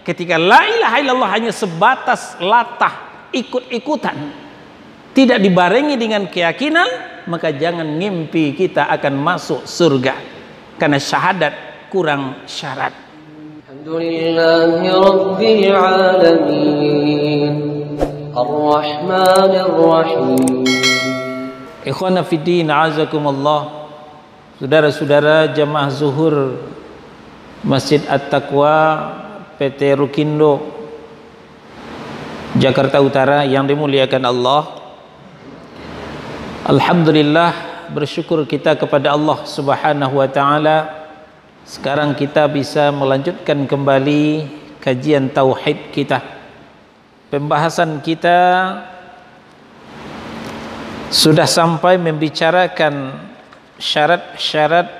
Ketika la ilaha illallah hanya sebatas latah, ikut-ikutan, tidak dibarengi dengan keyakinan, maka jangan ngimpi kita akan masuk surga, karena syahadat kurang syarat. Alhamdulillahi Rabbil Alamin Ar-Rahmanir Rahim. Ikhwana fiddin, azakumullah. Saudara-saudara jamaah zuhur Masjid At-Taqwa PT Rukindo Jakarta Utara yang dimuliakan Allah. Alhamdulillah, bersyukur kita kepada Allah Subhanahu wa taala. Sekarang kita bisa melanjutkan kembali kajian tauhid kita. Pembahasan kita sudah sampai membicarakan syarat-syarat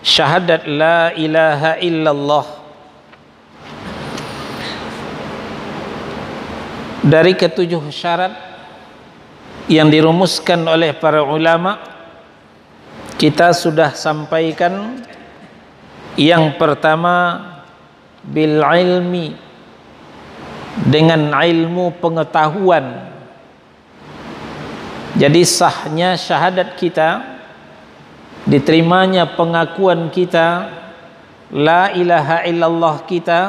syahadat la ilaha illallah. Dari ketujuh syarat yang dirumuskan oleh para ulama, kita sudah sampaikan yang pertama bil ilmi, dengan ilmu pengetahuan. Jadi sahnya syahadat kita, diterimanya pengakuan kita la ilaha illallah kita,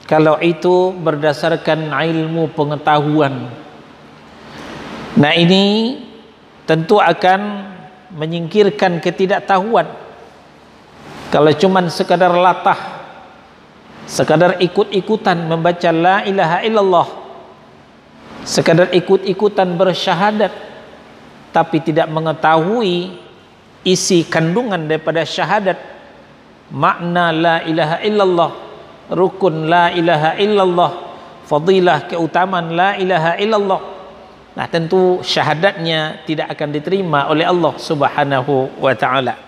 kalau itu berdasarkan ilmu pengetahuan. Nah, ini tentu akan menyingkirkan ketidaktahuan. Kalau cuman sekadar latah, sekadar ikut-ikutan membaca la ilaha illallah, sekadar ikut-ikutan bersyahadat, tapi tidak mengetahui isi kandungan daripada syahadat, makna la ilaha illallah, rukun la ilaha illallah, fadilah keutamaan la ilaha illallah, nah tentu syahadatnya tidak akan diterima oleh Allah Subhanahu wa taala.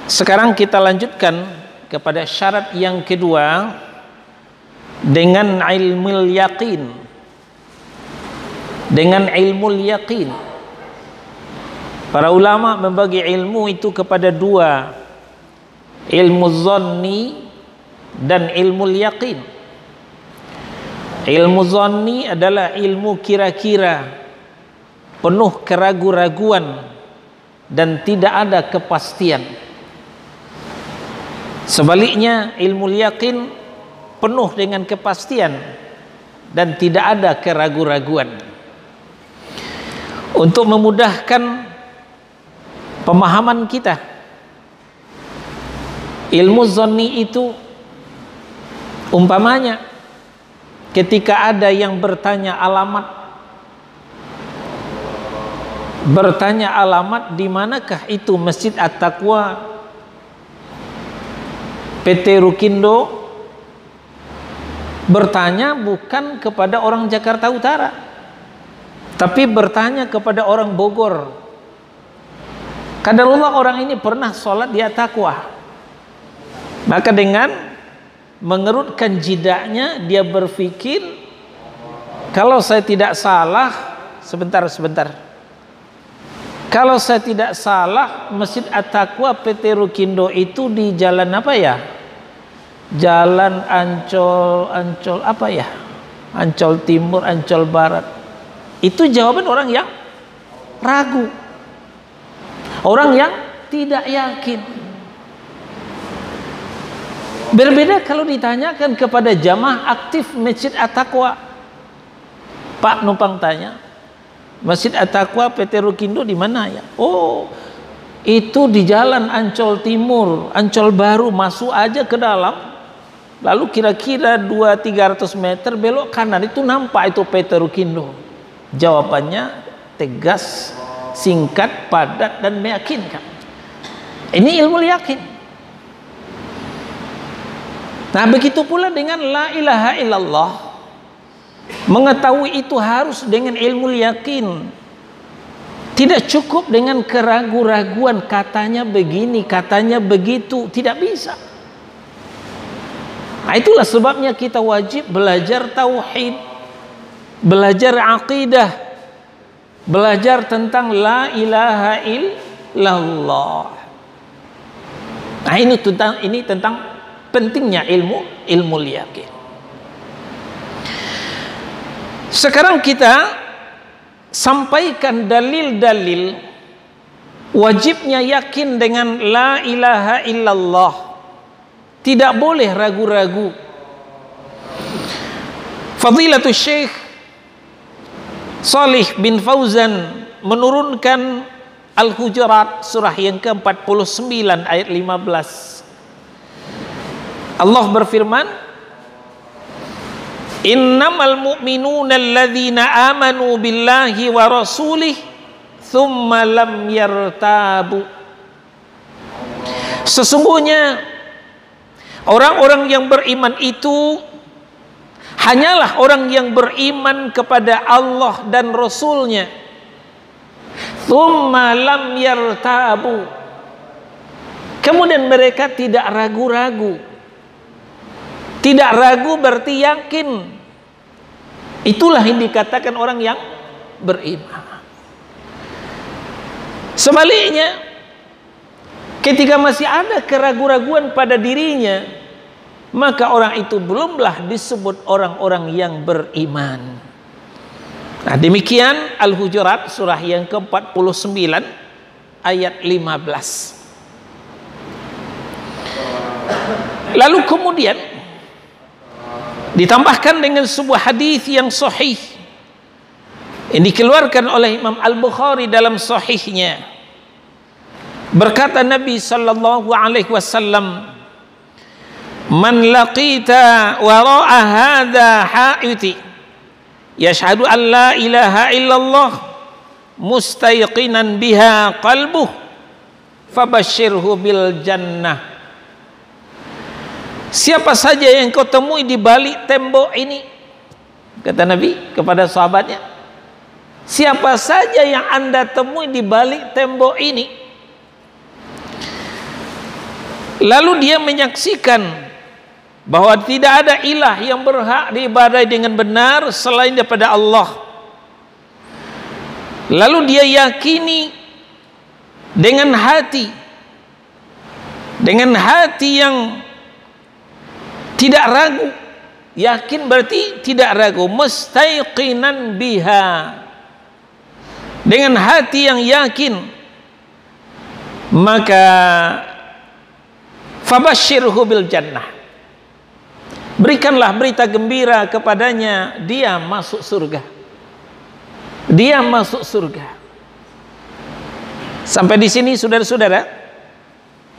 Sekarang kita lanjutkan kepada syarat yang kedua dengan ilmul yaqin. Dengan ilmul yaqin, para ulama membagi ilmu itu kepada dua, ilmu zanni dan ilmu yaqin. Ilmu zanni adalah ilmu kira-kira, penuh keraguan-raguan dan tidak ada kepastian. Sebaliknya ilmu yaqin penuh dengan kepastian dan tidak ada keraguan-raguan. Untuk memudahkan pemahaman kita, ilmu zanni itu umpamanya ketika ada yang bertanya alamat di manakah itu Masjid At-Taqwa PT Rukindo, bertanya bukan kepada orang Jakarta Utara, tapi bertanya kepada orang Bogor. Qadarullah orang ini pernah sholat di At-Taqwa, maka dengan mengerutkan jidaknya dia berpikir, kalau saya tidak salah, sebentar, kalau saya tidak salah Masjid At-Taqwa PT Rukindo itu di jalan apa ya? Jalan Ancol apa ya? Ancol Timur, Ancol Barat. Itu jawaban orang yang ragu, orang yang tidak yakin. Berbeda kalau ditanyakan kepada jamaah aktif Masjid At-Taqwa. Pak numpang tanya, Masjid At-Taqwa PT Rukindo di mana ya? Oh, itu di jalan Ancol Timur, Ancol Baru, masuk aja ke dalam. Lalu kira-kira 200-300 meter belok kanan itu nampak itu PT Rukindo. Jawabannya tegas, singkat, padat dan meyakinkan. Ini ilmu yakin. Nah, begitu pula dengan la ilaha illallah. Mengetahui itu harus dengan ilmu yakin. Tidak cukup dengan keraguan-raguan, katanya begini, katanya begitu, tidak bisa. Nah, itulah sebabnya kita wajib belajar tauhid, belajar aqidah, belajar tentang la ilaha illallah. Nah, ini tentang pentingnya ilmu yakin. Sekarang kita sampaikan dalil-dalil wajibnya yakin dengan la ilaha illallah. Tidak boleh ragu-ragu. Fadilatul Syekh Shalih bin Fauzan menurunkan Al-Hujurat surah yang ke-49 ayat 15. Allah berfirman, innamal mu'minuna alladzina amanu billahi wa rasulih thumma lam yartabu. Sesungguhnya orang-orang yang beriman itu hanyalah orang yang beriman kepada Allah dan Rasulnya. Thumma lam yartabu. Kemudian mereka tidak ragu-ragu. Tidak ragu berarti yakin. Itulah yang dikatakan orang yang beriman. Sebaliknya, ketika masih ada keraguan-raguan pada dirinya, maka orang itu belumlah disebut orang-orang yang beriman. Nah, demikian Al-Hujurat surah yang ke-49 ayat 15. Lalu kemudian ditambahkan dengan sebuah hadis yang sahih yang dikeluarkan oleh Imam Al-Bukhari dalam sahihnya. Berkata Nabi sallallahu alaihi wasallam, man laqita wara'a hadha ha'iti yashhadu an la ilaha illallah mustayqinan biha qalbuh fabashshirhu bil jannah. Siapa saja yang kau temui di balik tembok ini, kata Nabi kepada sahabatnya, siapa saja yang Anda temui di balik tembok ini, lalu dia menyaksikan bahwa tidak ada ilah yang berhak diibadahi dengan benar selain daripada Allah, lalu dia yakini dengan hati yang tidak ragu. Yakin berarti tidak ragu. Mustaiqinan biha, dengan hati yang yakin, maka fabashshirhu bil jannah, berikanlah berita gembira kepadanya, dia masuk surga. Dia masuk surga. Sampai di sini saudara-saudara,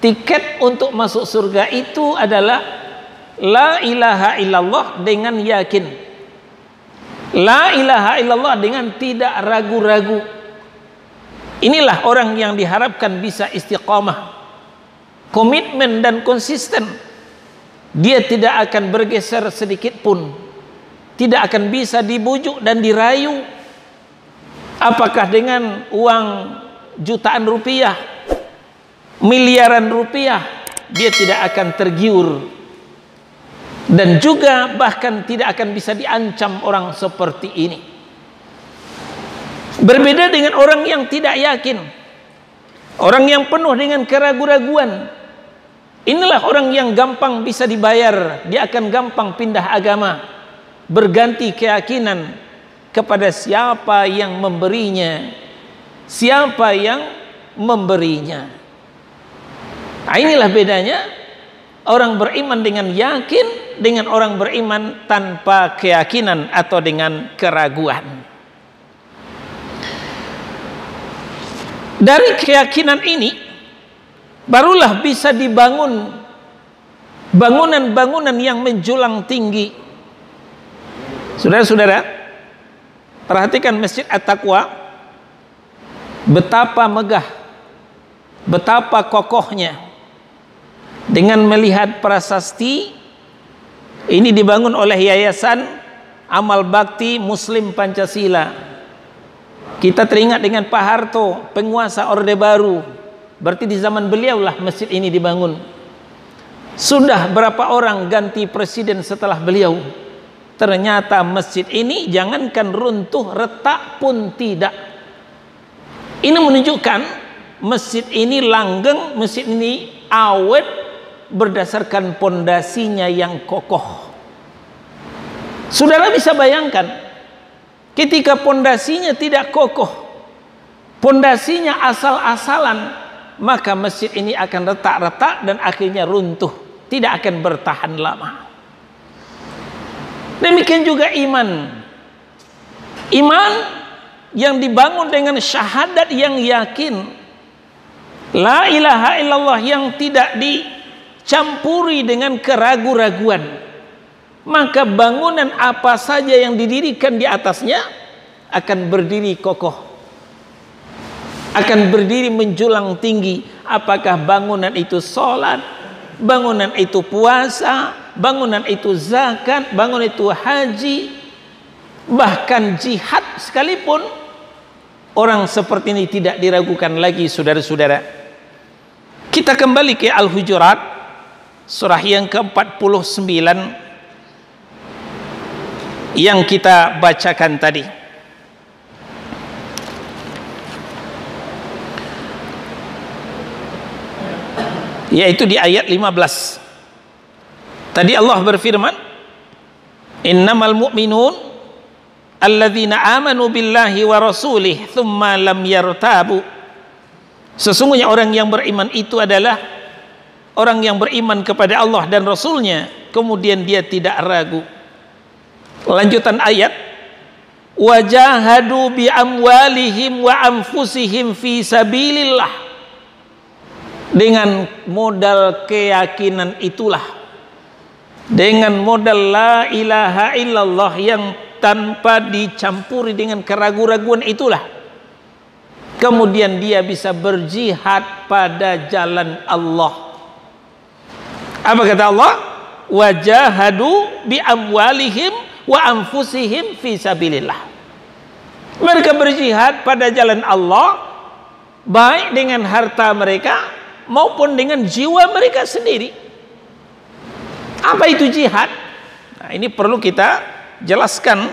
tiket untuk masuk surga itu adalah la ilaha illallah dengan yakin. La ilaha illallah dengan tidak ragu-ragu. Inilah orang yang diharapkan bisa istiqamah, komitmen dan konsisten. Dia tidak akan bergeser sedikit pun, tidak akan bisa dibujuk dan dirayu. Apakah dengan uang jutaan rupiah, miliaran rupiah, dia tidak akan tergiur. Dan juga bahkan tidak akan bisa diancam orang seperti ini. Berbeda dengan orang yang tidak yakin, orang yang penuh dengan keraguan-raguan. Inilah orang yang gampang bisa dibayar. Dia akan gampang pindah agama, berganti keyakinan kepada siapa yang memberinya. Siapa yang memberinya. Nah, inilah bedanya orang beriman dengan yakin dengan orang beriman tanpa keyakinan atau dengan keraguan. Dari keyakinan ini barulah bisa dibangun bangunan-bangunan yang menjulang tinggi. Saudara-saudara, perhatikan Masjid At-Taqwa, betapa megah, betapa kokohnya. Dengan melihat prasasti ini dibangun oleh Yayasan Amal Bakti Muslim Pancasila. Kita teringat dengan Pak Harto, penguasa Orde Baru. Berarti di zaman beliaulah masjid ini dibangun. Sudah berapa orang ganti presiden setelah beliau, ternyata masjid ini jangankan runtuh, retak pun tidak. Ini menunjukkan masjid ini langgeng, masjid ini awet, berdasarkan pondasinya yang kokoh. Saudara bisa bayangkan, ketika pondasinya tidak kokoh, pondasinya asal-asalan, maka masjid ini akan retak-retak dan akhirnya runtuh, tidak akan bertahan lama. Demikian juga iman. Iman yang dibangun dengan syahadat yang yakin, la ilaha illallah, yang tidak dicampuri dengan keraguan-raguan, maka bangunan apa saja yang didirikan di atasnya akan berdiri kokoh, akan berdiri menjulang tinggi. Apakah bangunan itu sholat, bangunan itu puasa, bangunan itu zakat, bangunan itu haji, bahkan jihad sekalipun, orang seperti ini tidak diragukan lagi, saudara-saudara. Kita kembali ke Al-Hujurat, surah yang ke-49 yang kita bacakan tadi. Yaitu di ayat 15. Tadi Allah berfirman, innamal mu'minun alladzina amanu billahi wa rasulih thumma lam yartabu. Sesungguhnya orang yang beriman itu adalah orang yang beriman kepada Allah dan Rasulnya, kemudian dia tidak ragu. Lanjutan ayat, wajahadu bi amwalihim wa anfusihim fi sabilillah. Dengan modal keyakinan itulah, dengan modal la ilaha illallah yang tanpa dicampuri dengan keraguan-raguan itulah, kemudian dia bisa berjihad pada jalan Allah. Apa kata Allah? Wajahadu bi amwalihim wa anfusihim fi sabilillah. Mereka berjihad pada jalan Allah, baik dengan harta mereka maupun dengan jiwa mereka sendiri. Apa itu jihad? Nah, ini perlu kita jelaskan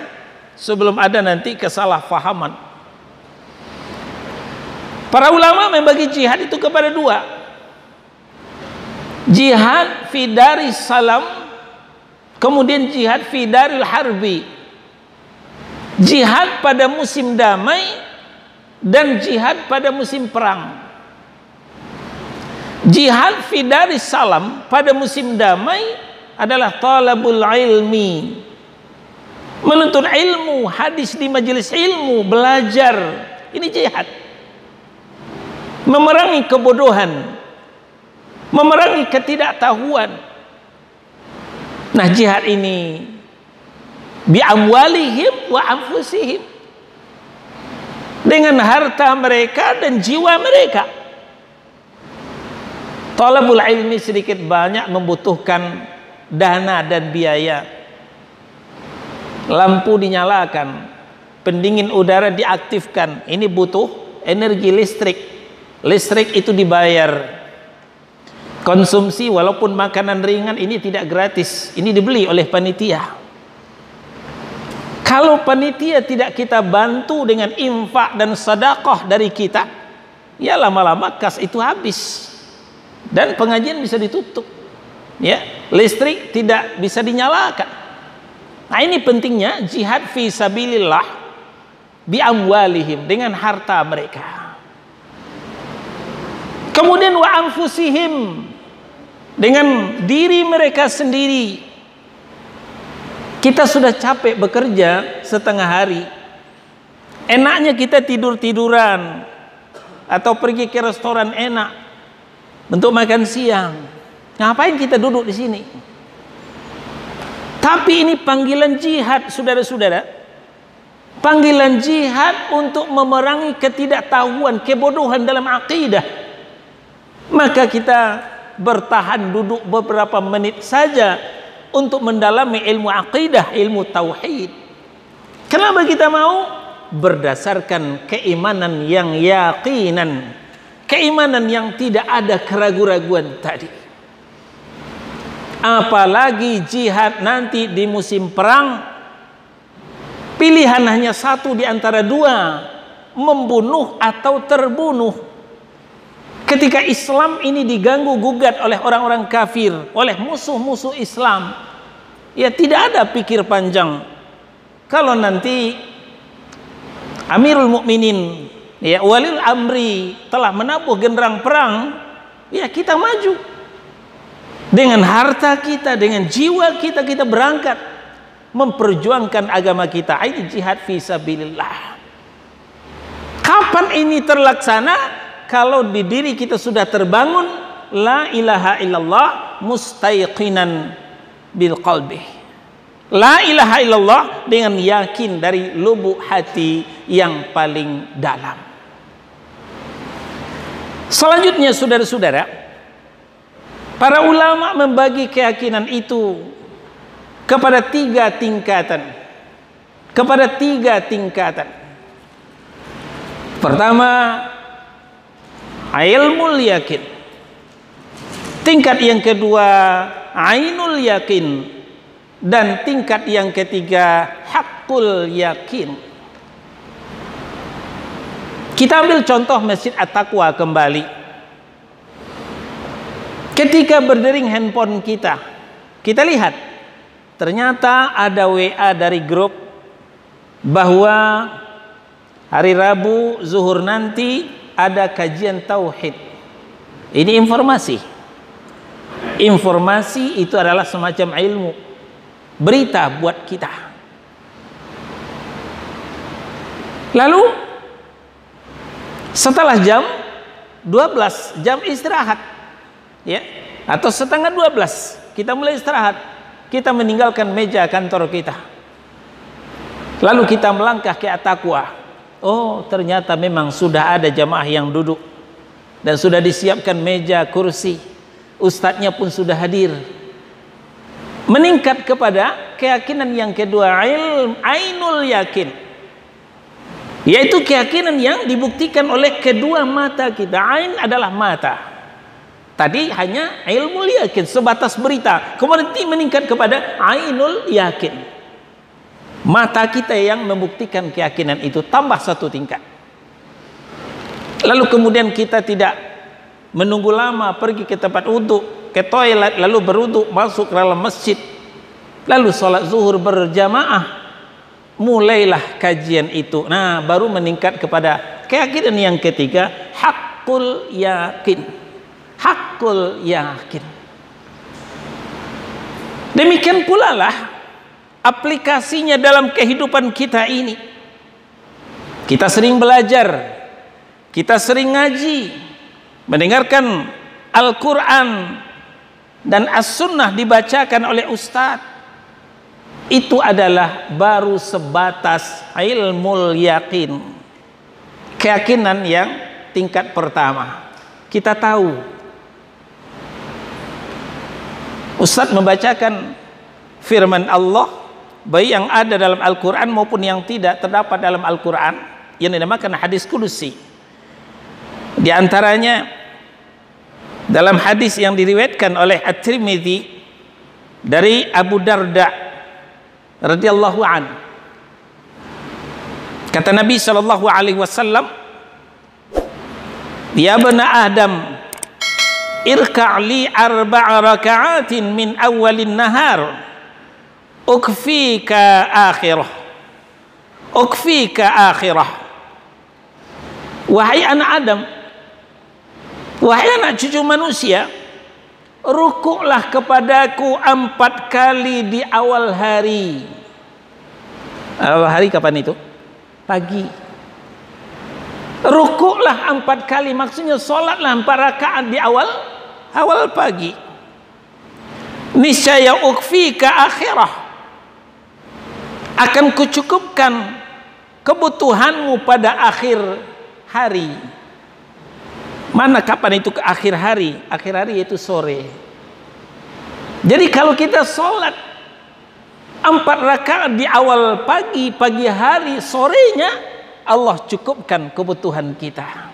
sebelum ada nanti kesalahpahaman. Para ulama membagi jihad itu kepada dua. Jihad fi daris salam, kemudian jihad fi daril harbi. Jihad pada musim damai dan jihad pada musim perang. Jihad fi daris salam pada musim damai adalah talabul ilmi, menuntut ilmu, hadis di majelis ilmu, belajar. Ini jihad. Memerangi kebodohan, memerangi ketidaktahuan. Nah, jihad ini bi amwalihim wa anfusihim, dengan harta mereka dan jiwa mereka. Talabul ilmi sedikit banyak membutuhkan dana dan biaya. Lampu dinyalakan, pendingin udara diaktifkan, ini butuh energi listrik. Listrik itu dibayar. Konsumsi walaupun makanan ringan ini tidak gratis, ini dibeli oleh panitia. Kalau panitia tidak kita bantu dengan infak dan sedekah dari kita, ya lama-lama kas itu habis dan pengajian bisa ditutup, ya, listrik tidak bisa dinyalakan. Nah, ini pentingnya jihad fi sabilillah bi amwalihim, dengan harta mereka. Kemudian wa anfusihim, dengan diri mereka sendiri. Kita sudah capek bekerja setengah hari, enaknya kita tidur-tiduran atau pergi ke restoran enak untuk makan siang. Ngapain kita duduk di sini? Tapi ini panggilan jihad, saudara-saudara. Panggilan jihad untuk memerangi ketidaktahuan, kebodohan dalam akidah. Maka kita bertahan duduk beberapa menit saja untuk mendalami ilmu akidah, ilmu tauhid. Kenapa kita mau? Berdasarkan keimanan yang yakinan, keimanan yang tidak ada keraguan-raguan tadi. Apalagi jihad nanti di musim perang, pilihan hanya satu di antara dua, membunuh atau terbunuh. Ketika Islam ini diganggu gugat oleh orang-orang kafir, oleh musuh-musuh Islam, ya tidak ada pikir panjang. Kalau nanti Amirul Mukminin, ya Walil Amri telah menabuh genderang perang, ya kita maju. Dengan harta kita, dengan jiwa kita, kita berangkat memperjuangkan agama kita. Ini jihad fisabilillah. Kapan ini terlaksana? Kalau di diri kita sudah terbangun la ilaha illallah mustayqinan bil qalbi. La ilaha illallah dengan yakin dari lubuk hati yang paling dalam. Selanjutnya saudara-saudara, para ulama membagi keyakinan itu kepada tiga tingkatan. Pertama, ilmul yakin. Tingkat yang kedua, ainul yakin. Dan tingkat yang ketiga, haqqul yakin. Kita ambil contoh Masjid At-Taqwa kembali. Ketika berdering handphone kita, kita lihat ternyata ada WA dari grup bahwa hari Rabu zuhur nanti ada kajian tauhid. Ini informasi. Informasi itu adalah semacam ilmu, berita buat kita. Lalu setelah jam 12, jam istirahat, ya, atau setengah 12 kita mulai istirahat, kita meninggalkan meja kantor kita, lalu kita melangkah ke At-Taqwa. Oh, ternyata memang sudah ada jamaah yang duduk dan sudah disiapkan meja, kursi. Ustadznya pun sudah hadir. Meningkat kepada keyakinan yang kedua, ainul yakin. Yaitu keyakinan yang dibuktikan oleh kedua mata kita. Ain adalah mata. Tadi hanya ilmu yakin, sebatas berita. Kemudian meningkat kepada ainul yakin. Mata kita yang membuktikan keyakinan itu, tambah satu tingkat. Lalu kemudian kita tidak menunggu lama, pergi ke tempat wudhu, ke toilet, lalu berwudhu, masuk ke dalam masjid, lalu sholat zuhur berjamaah, mulailah kajian itu. Nah, baru meningkat kepada keyakinan yang ketiga, haqqul yakin. Haqqul yakin. Demikian pula lah aplikasinya dalam kehidupan kita ini. Kita sering belajar, kita sering ngaji, mendengarkan Al-Quran dan As-Sunnah dibacakan oleh ustadz. Itu adalah baru sebatas ilmul yakin, keyakinan yang tingkat pertama. Kita tahu ustadz membacakan firman Allah, baik yang ada dalam Al-Quran maupun yang tidak terdapat dalam Al-Quran, yang dinamakan hadis kudusi. Di antaranya dalam hadis yang diriwayatkan oleh At-Tirmidzi dari Abu Darda radhiyallahu an, kata Nabi sallallahu alaihi wasallam, ya bana Adam, irka'li arba'a raka'atin min awwalin nahar ukfika akhirah. Wahai anak Adam, wahai anak cucu manusia, rukuklah kepadaku 4 kali di awal hari. Awal hari kapan itu? Pagi. Rukuklah 4 kali, maksudnya sholatlah 4 rakaat di awal pagi. Niscaya ukfika akhirah, akan kucukupkan kebutuhanmu pada akhir hari. Mana kapan itu ke akhir hari? Akhir hari itu sore. Jadi kalau kita sholat 4 rakaat di awal pagi hari, sorenya Allah cukupkan kebutuhan kita.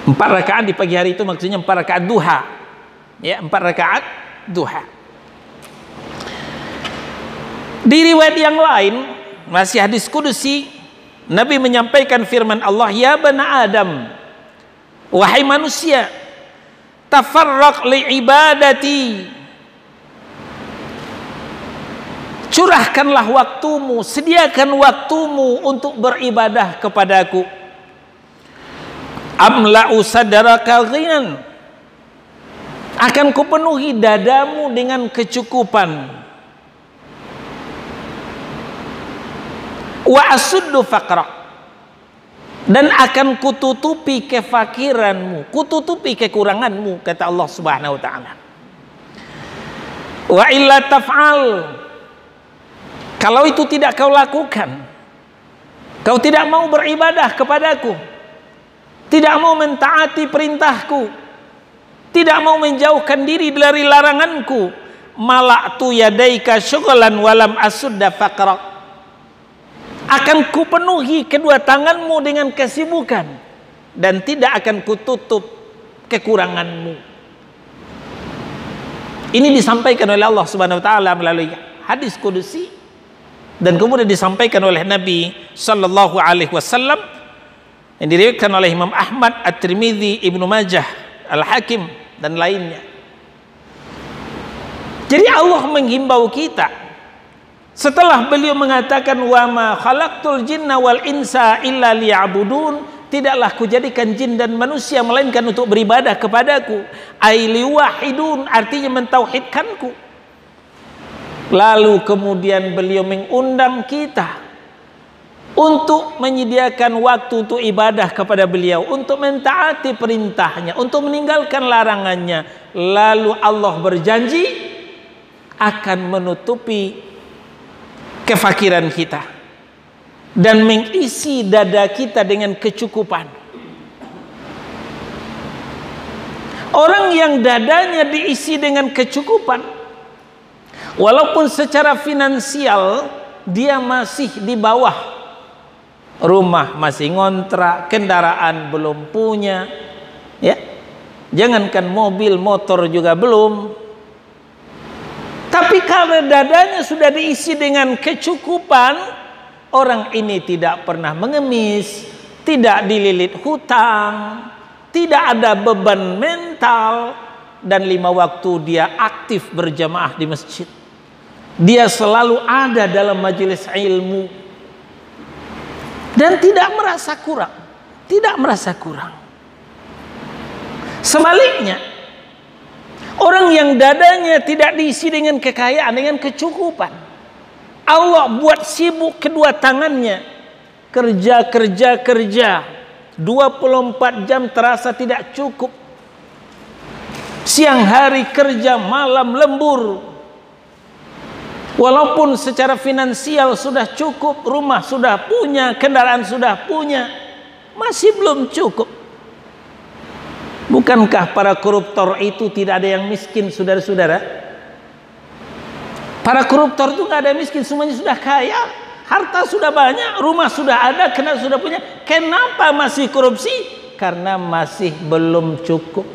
4 rakaat di pagi hari itu maksudnya 4 rakaat duha. Ya, 4 rakaat duha. Di riwayat yang lain, masih hadis kudusi, Nabi menyampaikan firman Allah, ya bani Adam, wahai manusia, tafarraq li ibadati, curahkanlah waktumu, sediakan waktumu untuk beribadah kepadaku. Amla'u sadraka ghinan, akan kupenuhi dadamu dengan kecukupan. Wa asuddu faqra, dan akan kututupi kefakiranmu, kututupi kekuranganmu, kata Allah Subhanahu wa taala. Wa illa taf'al, kalau itu tidak kau lakukan, kau tidak mau beribadah kepadaku, tidak mau mentaati perintahku, tidak mau menjauhkan diri dari laranganku, mala'tu yadaika syughlan walam asudda faqra, akan kupenuhi kedua tanganmu dengan kesibukan dan tidak akan kututup kekuranganmu. Ini disampaikan oleh Allah Subhanahu wa taala melalui hadis kudusi dan kemudian disampaikan oleh Nabi sallallahu alaihi wasallam yang diriwayatkan oleh Imam Ahmad, At-Tirmidzi, Ibnu Majah, Al-Hakim dan lainnya. Jadi Allah menghimbau kita setelah beliau mengatakan wa ma khalaqtul jinna wal insa illa liya'budun, tidaklah kujadikan jin dan manusia melainkan untuk beribadah kepadaku. Ai liwahidun, artinya mentauhidkanku. Lalu kemudian beliau mengundang kita untuk menyediakan waktu untuk ibadah kepada beliau, untuk mentaati perintahnya, untuk meninggalkan larangannya. Lalu Allah berjanji akan menutupi kefakiran kita dan mengisi dada kita dengan kecukupan. Orang yang dadanya diisi dengan kecukupan, walaupun secara finansial dia masih di bawah, rumah masih ngontrak, kendaraan belum punya, ya, jangankan mobil, motor juga belum. Tapi kalau dadanya sudah diisi dengan kecukupan, orang ini tidak pernah mengemis, tidak dililit hutang, tidak ada beban mental, dan 5 waktu dia aktif berjamaah di masjid. Dia selalu ada dalam majelis ilmu dan tidak merasa kurang, tidak merasa kurang. Sebaliknya, orang yang dadanya tidak diisi dengan kekayaan, dengan kecukupan, Allah buat sibuk kedua tangannya, kerja, 24 jam terasa tidak cukup. Siang hari kerja, malam lembur. Walaupun secara finansial sudah cukup, rumah sudah punya, kendaraan sudah punya, masih belum cukup. Bukankah para koruptor itu tidak ada yang miskin, saudara-saudara? Para koruptor itu nggak ada yang miskin, semuanya sudah kaya, harta sudah banyak, rumah sudah ada, kendaraan sudah punya. Kenapa masih korupsi? Karena masih belum cukup,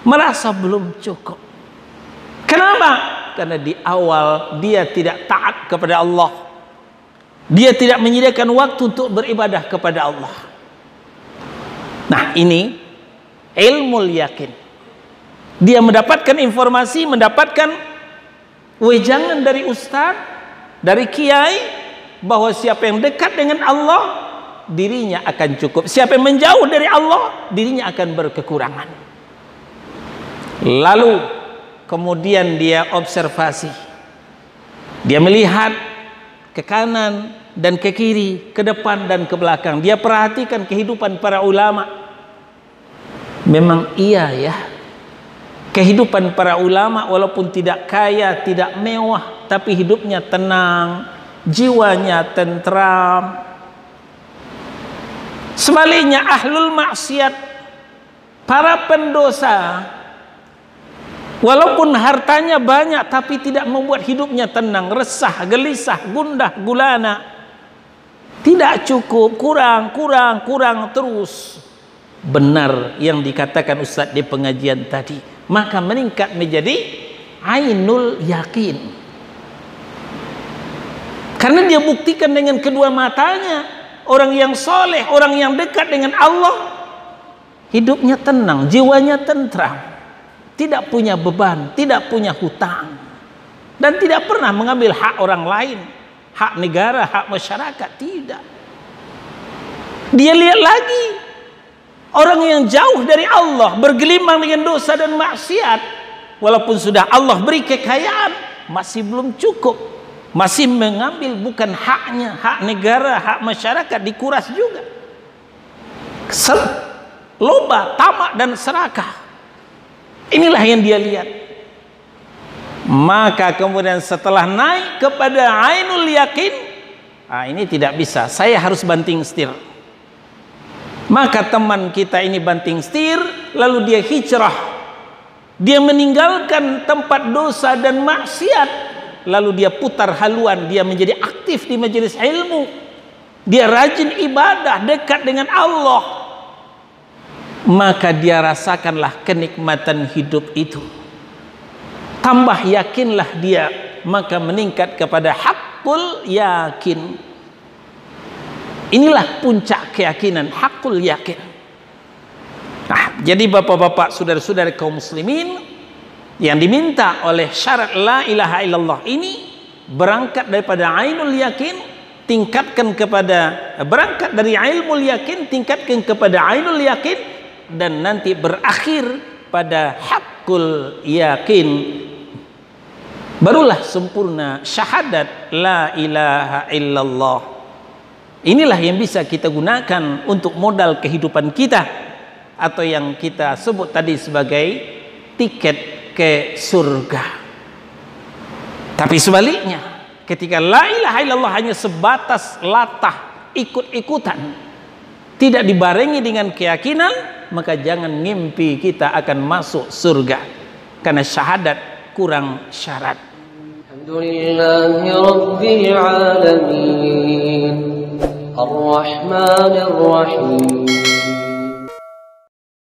merasa belum cukup. Kenapa? Karena di awal dia tidak taat kepada Allah, dia tidak menyediakan waktu untuk beribadah kepada Allah. Nah, ini ilmu yakin. Dia mendapatkan informasi, mendapatkan wejangan dari ustaz, dari kiai, bahwa siapa yang dekat dengan Allah, dirinya akan cukup. Siapa yang menjauh dari Allah, dirinya akan berkekurangan. Lalu kemudian dia observasi, dia melihat ke kanan dan ke kiri, ke depan dan ke belakang. Dia perhatikan kehidupan para ulama. Memang iya ya, kehidupan para ulama walaupun tidak kaya, tidak mewah, tapi hidupnya tenang, jiwanya tentram. Sebaliknya ahlul maksiat, para pendosa, walaupun hartanya banyak tapi tidak membuat hidupnya tenang, resah, gelisah, gundah, gulana, tidak cukup, kurang terus. Benar yang dikatakan Ustaz di pengajian tadi, maka meningkat menjadi ainul yakin. Karena dia buktikan dengan kedua matanya orang yang soleh, orang yang dekat dengan Allah, hidupnya tenang, jiwanya tentram, tidak punya beban, tidak punya hutang, dan tidak pernah mengambil hak orang lain, hak negara, hak masyarakat. Tidak. Dia lihat lagi orang yang jauh dari Allah, bergelimang dengan dosa dan maksiat, walaupun sudah Allah beri kekayaan, masih belum cukup, masih mengambil bukan haknya, hak negara, hak masyarakat, dikuras juga. Loba, tamak dan serakah. Inilah yang dia lihat. Maka kemudian setelah naik kepada ainul yakin, ini tidak bisa, saya harus banting setir. Maka teman kita ini banting setir, lalu dia hijrah, dia meninggalkan tempat dosa dan maksiat, lalu dia putar haluan, dia menjadi aktif di majelis ilmu, dia rajin ibadah, dekat dengan Allah. Maka dia rasakanlah kenikmatan hidup itu, tambah yakinlah dia, maka meningkat kepada hakul yakin. Inilah puncak keyakinan, hakul yakin. Nah, jadi bapak-bapak, saudara-saudara kaum muslimin, yang diminta oleh syarat la ilaha illallah ini, berangkat daripada ainul yakin, tingkatkan kepada, berangkat dari ilmul yakin, tingkatkan kepada ainul yakin, dan nanti berakhir pada hakul yakin. Barulah sempurna syahadat la ilaha illallah. Inilah yang bisa kita gunakan untuk modal kehidupan kita, atau yang kita sebut tadi sebagai tiket ke surga. Tapi sebaliknya, ketika la ilaha illallah hanya sebatas latah, ikut-ikutan, tidak dibarengi dengan keyakinan, maka jangan ngimpi kita akan masuk surga, karena syahadat kurang syarat. Alhamdulillahi Rabbil Alamin, Ar-Rahmanir Rahim.